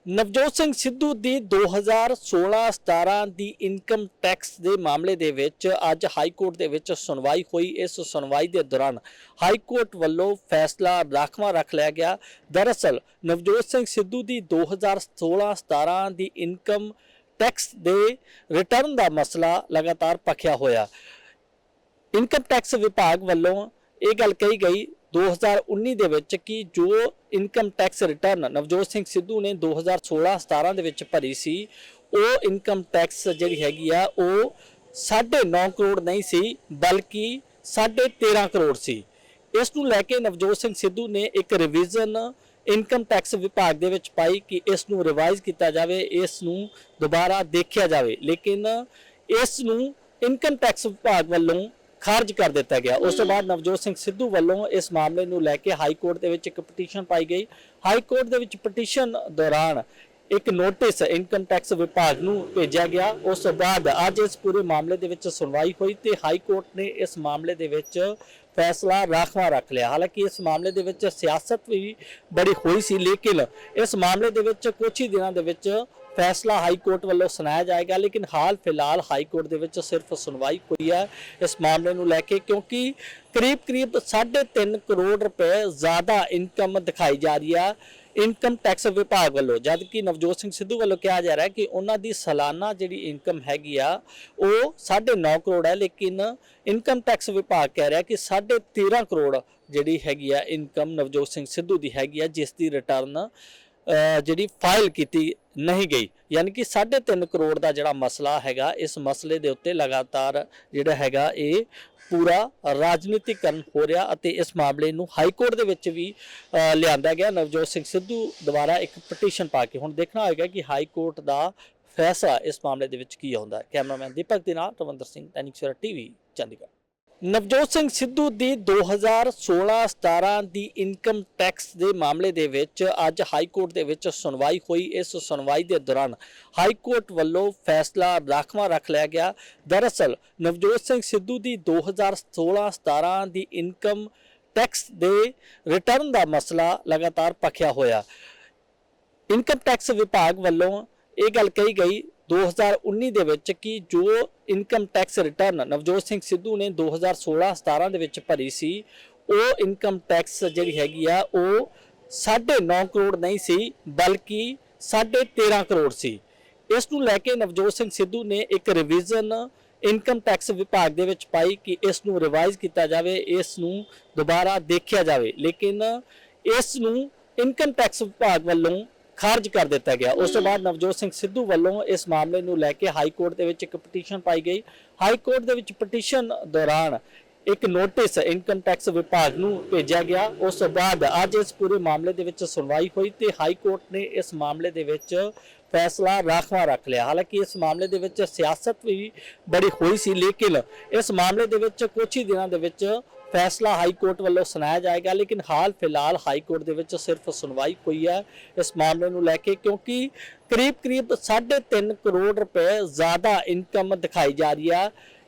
ਨਵਜੋਤ ਸਿੰਘ ਸਿੱਧੂ ਦੀ 2016-17 ਦੀ income tax ਦੇ ਮਾਮਲੇ ਦੇ ਵਿੱਚ ਅੱਜ ਹਾਈ ਕੋਰਟ ਦੇ ਵਿੱਚ ਸੁਣਵਾਈ ਹੋਈ। ਇਸ ਸੁਣਵਾਈ ਦੇ ਦੌਰਾਨ ਹਾਈ ਕੋਰਟ ਵੱਲੋਂ ਫੈਸਲਾ ਰਾਖਵਾਂ ਰੱਖ ਲਿਆ ਗਿਆ। ਦਰਅਸਲ ਨਵਜੋਤ ਸਿੰਘ ਸਿੱਧੂ ਦੀ 2016-17 ਦੀ ਇਨਕਮ ਟੈਕਸ ਦੇ ਰਿਟਰਨ ਦਾ ਮਸਲਾ ਲਗਾਤਾਰ ਭਖਿਆ ਹੋਇਆ। ਇਨਕਮ ਟੈਕਸ ਵਿਭਾਗ ਵੱਲੋਂ ਇਹ ਗੱਲ ਕਹੀ ਗਈ 2019 ਦੇ ਵਿੱਚ ਕਿ ਜੋ income tax return Navjot Singh Sidhu ਨੇ 2016-17 ਦੇ ਵਿੱਚ ਭਰੀ ਸੀ, ਉਹ ਇਨਕਮ ਟੈਕਸ ਜਿਹੜੀ ਹੈਗੀ ਆ ਉਹ 9.5 ਕਰੋੜ ਨਹੀਂ ਸੀ ਬਲਕਿ 13.5 ਕਰੋੜ ਸੀ। ਇਸ ਨੂੰ ਲੈ ਕੇ ਨਵਜੋਤ ਸਿੰਘ ਸਿੱਧੂ ਨੇ ਇੱਕ ਰਿਵੀਜ਼ਨ ਇਨਕਮ ਟੈਕਸ ਵਿਭਾਗ ਦੇ ਵਿੱਚ ਪਾਈ ਕਿ ਇਸ ਨੂੰ ਰਿਵਾਈਜ਼ ਕੀਤਾ ਜਾਵੇ, ਇਸ ਨੂੰ ਦੁਬਾਰਾ ਦੇਖਿਆ ਜਾਵੇ, ਲੇਕਿਨ ਇਸ ਨੂੰ ਇਨਕਮ ਟੈਕਸ ਵਿਭਾਗ ਵੱਲੋਂ ਖਾਰਜ ਕਰ ਦਿੱਤਾ ਗਿਆ। ਉਸ ਤੋਂ ਬਾਅਦ ਨਵਜੋਤ ਸਿੰਘ ਸਿੱਧੂ ਵੱਲੋਂ ਇਸ ਮਾਮਲੇ ਨੂੰ ਲੈ ਕੇ ਹਾਈ ਕੋਰਟ ਦੇ ਵਿੱਚ ਇੱਕ ਪਟੀਸ਼ਨ ਪਾਈ ਗਈ। ਹਾਈ ਕੋਰਟ ਦੇ ਵਿੱਚ ਪਟੀਸ਼ਨ ਦੌਰਾਨ ਇੱਕ ਨੋਟਿਸ ਇਨਕਮ ਟੈਕਸ ਵਿਭਾਗ ਨੂੰ ਭੇਜਿਆ ਗਿਆ। ਉਸ ਤੋਂ ਬਾਅਦ ਅੱਜ ਇਸ ਪੂਰੇ ਮਾਮਲੇ ਦੇ ਵਿੱਚ ਸੁਣਵਾਈ ਹੋਈ ਤੇ ਹਾਈ ਕੋਰਟ ਨੇ ਇਸ ਮਾਮਲੇ ਦੇ ਵਿੱਚ ਫੈਸਲਾ ਰਾਖਵਾਂ ਰੱਖ ਲਿਆ। ਹਾਲਾਂਕਿ ਇਸ ਮਾਮਲੇ ਦੇ ਵਿੱਚ ਸਿਆਸਤ ਵੀ ਬੜੀ ਹੋਈ ਸੀ, ਲੇਕਿਨ ਇਸ ਮਾਮਲੇ ਦੇ ਵਿੱਚ ਕੁਝ ਹੀ ਦਿਨਾਂ ਦੇ ਵਿੱਚ फैसला हाई कोर्ट वालों सुनाया जाएगा। लेकिन हाल फिलहाल हाई कोर्ट के सिर्फ सुनवाई हुई है इस मामले को लैके, क्योंकि करीब 3.5 करोड़ रुपए ज़्यादा इनकम दिखाई जा रही है इनकम टैक्स विभाग वालों, जबकि नवजोत सिंह सिद्धू वालों कहा जा रहा है कि उन्होंने सालाना जी इनकम हैगी आ वो 9.5 करोड़ है, लेकिन इनकम टैक्स विभाग कह रहा है कि 13.5 करोड़ जी हैगी आ इनकम नवजोत सिंह सिद्धू की हैगी आ, जिसकी रिटर्न जी फाइल की नहीं गई। यानी कि 3.5 करोड़ का जोड़ा मसला हैगा, इस मसले के उत्ते लगातार जोड़ा हैगा ये पूरा राजनीतिकरण हो रहा और इस मामले नूं हाई कोर्ट के भी लिया गया। नवजोत सिंह सिद्धू द्वारा एक पटीशन पा के हुण देखना होगा कि हाई कोर्ट का फैसला इस मामले के की आउंदा है। कैमरामैन दीपक के नाल रविंदर सिंह, दैनिक सवेरा टीवी, चंडीगढ़। नवजोत सिंह सिद्धू की 2016-17 की इनकम टैक्स के मामले दे विच अज हाई कोर्ट के विच सुनवाई हुई। इस सुनवाई के दौरान हाई कोर्ट वालों फैसला राखवां रख लिया गया। दरअसल नवजोत सिंह सिद्धू की 2016-17 की इनकम टैक्स के रिटर्न का मसला लगातार भखिया होया। इनकम टैक्स विभाग वालों ये गल कही गई 2019 ਦੇ ਵਿੱਚ कि जो income tax return Navjot Singh Sidhu ने 2016-17 ਦੇ ਵਿੱਚ ਭਰੀ ਸੀ, ਉਹ इनकम टैक्स ਜਿਹੜੀ ਹੈਗੀ ਆ ਉਹ 9.5 ਕਰੋੜ ਨਹੀਂ ਸੀ ਬਲਕਿ 13.5 ਕਰੋੜ ਸੀ। ਇਸ ਨੂੰ ਲੈ ਕੇ ਨਵਜੋਤ ਸਿੰਘ ਸਿੱਧੂ ਨੇ ਇੱਕ ਰਿਵੀਜ਼ਨ ਇਨਕਮ ਟੈਕਸ ਵਿਭਾਗ ਦੇ ਵਿੱਚ ਪਾਈ ਕਿ ਇਸ ਨੂੰ ਰਿਵਾਈਜ਼ ਕੀਤਾ ਜਾਵੇ, ਇਸ ਨੂੰ ਦੁਬਾਰਾ ਦੇਖਿਆ ਜਾਵੇ, ਲੇਕਿਨ ਇਸ ਨੂੰ ਇਨਕਮ ਟੈक्स ਵਿਭਾਗ ਵੱਲੋਂ खारज कर दिता गया। उस तो बाद नवजोत सिंह सिद्धू वालों इस मामले को लैके हाई कोर्ट के एक पटीशन पाई गई। हाई कोर्ट के पटीशन दौरान एक नोटिस इनकम टैक्स विभाग को भेजा गया। उस तो बाद अज इस पूरे मामले के सुनवाई हुई तो हाई कोर्ट ने इस मामले के फैसला राखवां रख लिया। हालांकि इस मामले के सियासत भी बड़ी हुई सी, लेकिन इस मामले के कुछ ही दिनों के फैसला हाई कोर्ट वालों सुनाया जाएगा। लेकिन हाल फिलहाल हाई कोर्ट के सिर्फ सुनवाई हुई है इस मामले को लैके, क्योंकि करीब 3.5 करोड़ रुपए ज़्यादा इनकम दिखाई जा रही है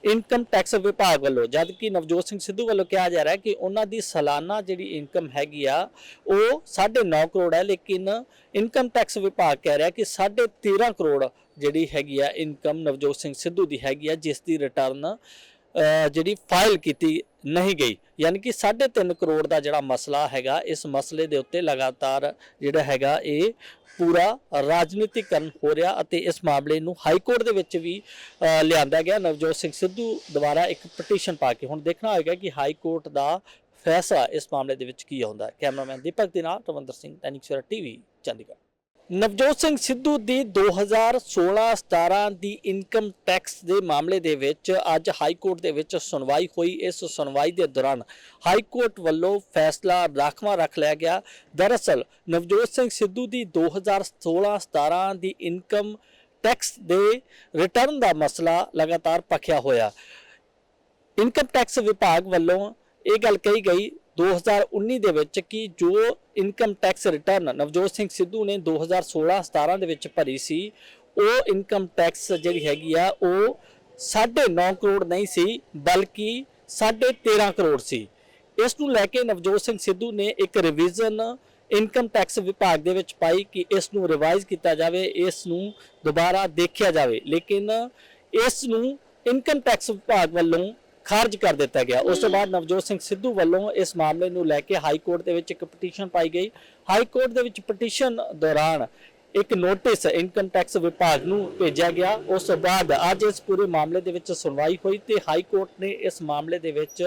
इनकम टैक्स विभाग वालों, जबकि नवजोत सिंह सिद्धू वालों कहा जा रहा है कि उन्होंने सालाना जी इनकम हैगी आ वो 9.5 करोड़ है, लेकिन इनकम टैक्स विभाग कह रहा है कि 13.5 करोड़ जी हैगी आ इनकम नवजोत सिंह सिद्धू की हैगी आ, जिसकी रिटर्न जी फाइल की नहीं गई। यानी कि 3.5 करोड़ का जोड़ा मसला हैगा, इस मसले के उत्ते लगातार जोड़ा हैगा ये पूरा राजनीतिकरण हो रहा और इस मामले को हाई कोर्ट के भी लिया गया। नवजोत सिंह सिद्धू द्वारा एक पटीशन पा के हुण देखना होगा कि हाई कोर्ट का फैसला इस मामले के की आउंदा है। कैमरामैन दीपक के नाल रविंदर सिंह, दैनिक सवेरा टीवी, चंडीगढ़। नवजोत सिंह सिद्धू की 2016-17 की इनकम टैक्स के मामले के विच अज हाई कोर्ट के विच सुनवाई हुई। इस सुनवाई के दौरान हाई कोर्ट वालों फैसला राखवां रख लिया गया। दरअसल नवजोत सिंह सिद्धू की 2016-17 की इनकम टैक्स के रिटर्न का मसला लगातार भखिया होया। इनकम टैक्स विभाग वालों ये गल कही गई 2019 ਦੇ ਵਿੱਚ कि जो income tax return Navjot Singh Sidhu ने 2016-17 ਦੇ ਵਿੱਚ ਭਰੀ ਸੀ, ਉਹ इनकम टैक्स ਜਿਹੜੀ ਹੈਗੀ ਆ ਉਹ 9.5 ਕਰੋੜ ਨਹੀਂ ਸੀ ਬਲਕਿ 13.5 ਕਰੋੜ ਸੀ। ਇਸ ਨੂੰ ਲੈ ਕੇ ਨਵਜੋਤ ਸਿੰਘ ਸਿੱਧੂ ਨੇ ਇੱਕ ਰਿਵੀਜ਼ਨ ਇਨਕਮ ਟੈਕਸ ਵਿਭਾਗ ਦੇ ਵਿੱਚ ਪਾਈ ਕਿ ਇਸ ਨੂੰ ਰਿਵਾਈਜ਼ ਕੀਤਾ ਜਾਵੇ, ਇਸ ਨੂੰ ਦੁਬਾਰਾ ਦੇਖਿਆ ਜਾਵੇ, ਲੇਕਿਨ ਇਸ ਨੂੰ ਇਨਕਮ ਟੈਕਸ ਵਿਭਾਗ ਵੱਲੋਂ ਖਾਰਜ ਕਰ ਦਿੱਤਾ ਗਿਆ। ਉਸ ਤੋਂ ਬਾਅਦ ਨਵਜੋਤ ਸਿੰਘ ਸਿੱਧੂ ਵੱਲੋਂ ਇਸ ਮਾਮਲੇ ਨੂੰ ਲੈ ਕੇ ਹਾਈ ਕੋਰਟ ਦੇ ਵਿੱਚ ਇੱਕ ਪਟੀਸ਼ਨ ਪਾਈ ਗਈ। ਹਾਈ ਕੋਰਟ ਦੇ ਵਿੱਚ ਪਟੀਸ਼ਨ ਦੌਰਾਨ ਇੱਕ ਨੋਟਿਸ ਇਨਕਮ ਟੈਕਸ ਵਿਭਾਗ ਨੂੰ ਭੇਜਿਆ ਗਿਆ। ਉਸ ਤੋਂ ਬਾਅਦ ਅੱਜ ਇਸ ਪੂਰੇ ਮਾਮਲੇ ਦੇ ਵਿੱਚ ਸੁਣਵਾਈ ਹੋਈ ਤੇ ਹਾਈ ਕੋਰਟ ਨੇ ਇਸ ਮਾਮਲੇ ਦੇ ਵਿੱਚ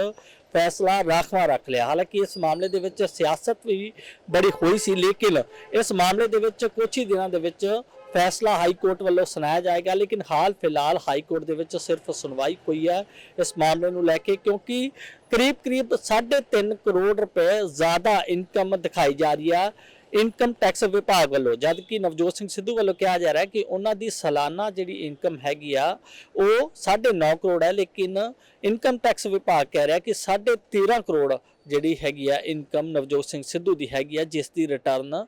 ਫੈਸਲਾ ਰਾਖਵਾਂ ਰੱਖ ਲਿਆ। ਹਾਲਾਂਕਿ ਇਸ ਮਾਮਲੇ ਦੇ ਵਿੱਚ ਸਿਆਸਤ ਵੀ ਬੜੀ ਹੋਈ ਸੀ, ਲੇਕਿਨ ਇਸ ਮਾਮਲੇ ਦੇ ਵਿੱਚ ਕੁਝ ਹੀ ਦਿਨਾਂ ਦੇ ਵਿੱਚ ਫੈਸਲਾ ਹਾਈ ਕੋਰਟ ਵੱਲੋਂ ਸੁਣਾਇਆ ਜਾਏਗਾ। ਲੇਕਿਨ ਹਾਲ ਫਿਲਹਾਲ ਹਾਈ ਕੋਰਟ ਦੇ ਵਿੱਚ ਸਿਰਫ ਸੁਣਵਾਈ ਹੋਈ ਹੈ ਇਸ ਮਾਮਲੇ ਨੂੰ ਲੈ ਕੇ, ਕਿਉਂਕਿ ਕਰੀਬ 3.5 ਕਰੋੜ ਰੁਪਏ ਜ਼ਿਆਦਾ ਇਨਕਮ ਦਿਖਾਈ ਜਾ ਰਹੀ ਹੈ ਇਨਕਮ ਟੈਕਸ ਵਿਭਾਗ ਵੱਲੋਂ, ਜਦ ਕਿ ਨਵਜੋਤ ਸਿੰਘ ਸਿੱਧੂ ਵੱਲੋਂ ਕਿਹਾ ਜਾ ਰਿਹਾ ਹੈ ਕਿ ਉਹਨਾਂ ਦੀ ਸਾਲਾਨਾ ਜਿਹੜੀ ਇਨਕਮ ਹੈਗੀ ਆ ਉਹ 9.5 ਕਰੋੜ ਹੈ, ਲੇਕਿਨ ਇਨਕਮ ਟੈਕਸ ਵਿਭਾਗ ਕਹਿ ਰਿਹਾ ਕਿ 13.5 ਕਰੋੜ ਜਿਹੜੀ ਹੈਗੀ ਆ ਇਨਕਮ ਨਵਜੋਤ ਸਿੰਘ ਸਿੱਧੂ ਦੀ ਹੈਗੀ ਆ, ਜਿਸ ਦੀ ਰਿਟਰਨ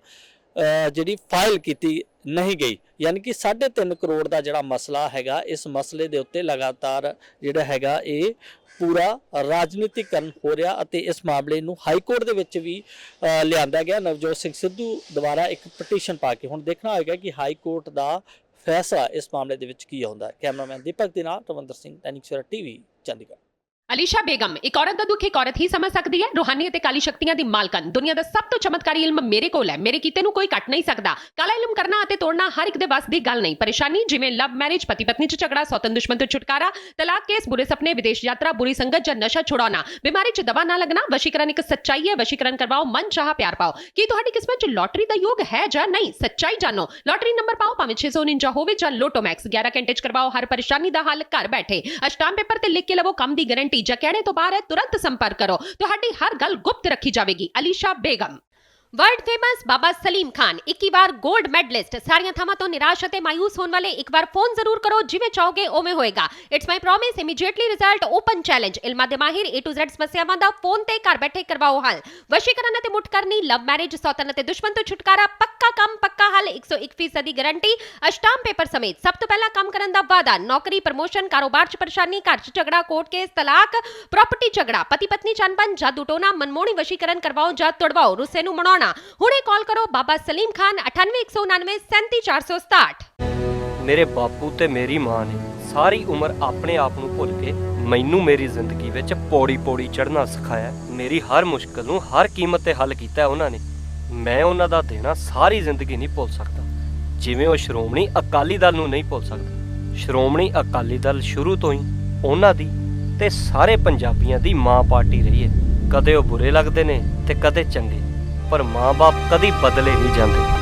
ਜਿਹੜੀ ਫਾਈਲ ਕੀਤੀ ਨਹੀਂ ਗਈ। ਯਾਨੀ ਕਿ 3.5 ਕਰੋੜ ਦਾ ਜਿਹੜਾ ਮਸਲਾ ਹੈਗਾ, ਇਸ ਮਸਲੇ ਦੇ ਉੱਤੇ ਲਗਾਤਾਰ ਜਿਹੜਾ ਹੈਗਾ ਇਹ ਪੂਰਾ ਰਾਜਨੀਤੀਕਰਨ ਹੋ ਰਿਹਾ ਅਤੇ ਇਸ ਮਾਮਲੇ ਨੂੰ ਹਾਈ ਕੋਰਟ ਦੇ ਵਿੱਚ ਵੀ ਲਿਆਂਦਾ ਗਿਆ ਨਵਜੋਤ ਸਿੰਘ ਸਿੱਧੂ ਦੁਆਰਾ ਇੱਕ ਪਟੀਸ਼ਨ ਪਾ ਕੇ। ਹੁਣ ਦੇਖਣਾ ਹੋਏਗਾ ਕਿ ਹਾਈ ਕੋਰਟ ਦਾ ਫੈਸਲਾ ਇਸ ਮਾਮਲੇ ਦੇ ਵਿੱਚ ਕੀ ਆਉਂਦਾ ਹੈ। ਕੈਮਰਾਮੈਨ ਦੀਪਕ ਦੇ ਨਾਲ ਰਵਿੰਦਰ ਸਿੰਘ, दैनिक सवेरा टीवी, चंडीगढ़। ਅਲੀਸ਼ਾ ਬੇਗਮ ਇੱਕ ਔਰਤ ਦਾ ਦੁੱਖ ਇੱਕ ਔਰਤ ਹੀ ਸਮਝ ਸਕਦੀ ਹੈ। ਰੂਹਾਨੀ ਅਤੇ ਕਾਲੀ ਸ਼ਕਤੀਆਂ ਦੀ ਮਾਲਕਨ, ਦੁਨੀਆ ਦਾ ਸਭ ਤੋਂ ਚਮਤਕਾਰੀ ਇਲਮ ਮੇਰੇ ਕੋਲ ਹੈ। ਮੇਰੇ ਕੀਤੇ ਨੂੰ ਕੋਈ ਕੱਟ ਨਹੀਂ ਸਕਦਾ। ਕਾਲਾ ਇਲਮ ਕਰਨਾ ਅਤੇ ਤੋੜਨਾ ਹਰ ਇੱਕ ਦੇ ਵੱਸ ਦੀ ਗੱਲ ਨਹੀਂ। ਪਰੇਸ਼ਾਨੀ ਜਿਵੇਂ ਲਵ ਮੈਰਿਜ, ਪਤੀ ਪਤਨੀ 'ਚ ਝਗੜਾ, ਸੌਤਨ ਦੁਸ਼ਮਣ ਤੋਂ ਛੁਟਕਾਰਾ, ਤਲਾਕ ਕੇਸ, ਬੁਰੇ ਸੁਪਨੇ, ਵਿਦੇਸ਼ ਯਾਤਰਾ, ਬੁਰੀ ਸੰਗਤ ਜਾਂ ਨਸ਼ਾ ਛੁਡਾਉਣਾ, ਬਿਮਾਰੀ 'ਚ ਦਵਾ ਨਾ ਲੱਗਣਾ। ਵਸ਼ੀਕਰਨ ਇੱਕ ਸੱਚਾਈ ਹੈ। ਵਸ਼ੀਕਰਨ ਕਰਵਾਓ, ਮਨ ਚਾਹਾ ਪਿਆਰ ਪਾਓ। ਕੀ ਤੁਹਾਡੀ ਕਿਸਮਤ 'ਚ ਲੋਟਰੀ ਦਾ ਯੋਗ ਹੈ ਜਾਂ ਨਹੀਂ? ਸੱਚਾਈ ਜਾਣੋ। ਲੋਟਰੀ ਨੰਬਰ ਪਾਓ, ਭਾਵੇਂ 649 ਹੋਵੇ ਜਾਂ ਲੋਟੋ ਮੈਕਸ। 11 ਘੰਟੇ 'ਚ ਕਰਵਾਓ ਹਰ ਪਰੇਸ਼ਾਨੀ ਦਾ ਹੱਲ ਘਰ ਬੈਠੇ। ਅਸ਼ਟਾਮ ਪੇਪਰ ਤੇ ਲਿਖ ਕੇ ਲਵੋ ਕੰਮ ਦੀ ਗਾਰੰਟੀ। ਜਾਂ ਕਹਿਣੇ ਤੋਂ ਬਾਹਰ तुरंत संपर्क करो, ਤੁਹਾਡੀ ਹਰ ਗੱਲ ਗੁਪਤ ਰੱਖੀ ਜਾਵੇਗੀ। ਅਲੀਸ਼ਾ ਬੇਗਮ। वर्ल्ड फेमस बाबा सलीम खान 21 बार गोल्ड मेडलिस्ट। सारियां थावां तो निराश अते मायूस होने वाले एक बार फोन जरूर करो, जिवें चाहोगे उवें होएगा। It's my promise, immediately result, open challenge. इल्मां दे माहिर A to Z समस्यावां दा फोन ते घर बैठे करवाओ हल। वशीकरण अते मुठ करनी, लव मैरिज, सौतन अते दुश्मन तो छुटकारा, पक्का काम पक्का हल, 101% गारंटी, अष्टाम पेपर समेत। सब तो पहला काम करन दा वादा, नौकरी, प्रमोशन, कारोबार च परेशानी, घर च झगड़ा, कोर्ट केस, तलाक, प्रॉपर्टी झगड़ा, पति पत्नी च अनबन, जादू टोना, मनमोहनी वशीकरण करवाओ जां तोड़वाओ, रुस्से नूं मनाउणा। ਹੁਣੇ ਕਾਲ ਕਰੋ ਬਾਬਾ ਸਲੀਮ ਖਾਨ 98 199 37467। ਮੇਰੇ ਬਾਪੂ ਤੇ ਮੇਰੀ ਮਾਂ ਨੇ ਸਾਰੀ ਉਮਰ ਆਪਣੇ ਆਪ ਨੂੰ ਭੁੱਲ ਕੇ ਮੈਨੂੰ ਮੇਰੀ ਜ਼ਿੰਦਗੀ ਵਿੱਚ ਪੌੜੀ ਚੜ੍ਹਨਾ ਸਿਖਾਇਆ। ਮੇਰੀ ਹਰ ਮੁਸ਼ਕਲ ਨੂੰ ਹਰ ਕੀਮਤ ਤੇ ਹੱਲ ਕੀਤਾ ਉਹਨਾਂ ਨੇ। ਮੈਂ ਉਹਨਾਂ ਦਾ ਦੇਣਾ ਸਾਰੀ ਜ਼ਿੰਦਗੀ ਨਹੀਂ ਭੁੱਲ ਸਕਦਾ, ਜਿਵੇਂ ਉਹ ਸ਼੍ਰੋਮਣੀ ਅਕਾਲੀ ਦਲ ਨੂੰ ਨਹੀਂ ਭੁੱਲ ਸਕਦਾ। ਸ਼੍ਰੋਮਣੀ ਅਕਾਲੀ ਦਲ ਸ਼ੁਰੂ ਤੋਂ ਹੀ ਉਹਨਾਂ ਦੀ ਤੇ ਸਾਰੇ ਪੰਜਾਬੀਆਂ ਦੀ ਮਾਂ ਪਾਰਟੀ ਰਹੀ ਹੈ। ਕਦੇ ਉਹ ਬੁਰੇ ਲੱਗਦੇ ਨੇ ਤੇ ਕਦੇ ਚੰਗੇ, ਪਰ ਮਾਂ-ਬਾਪ ਕਦੀ ਬਦਲੇ ਨਹੀਂ ਜਾਂਦੇ।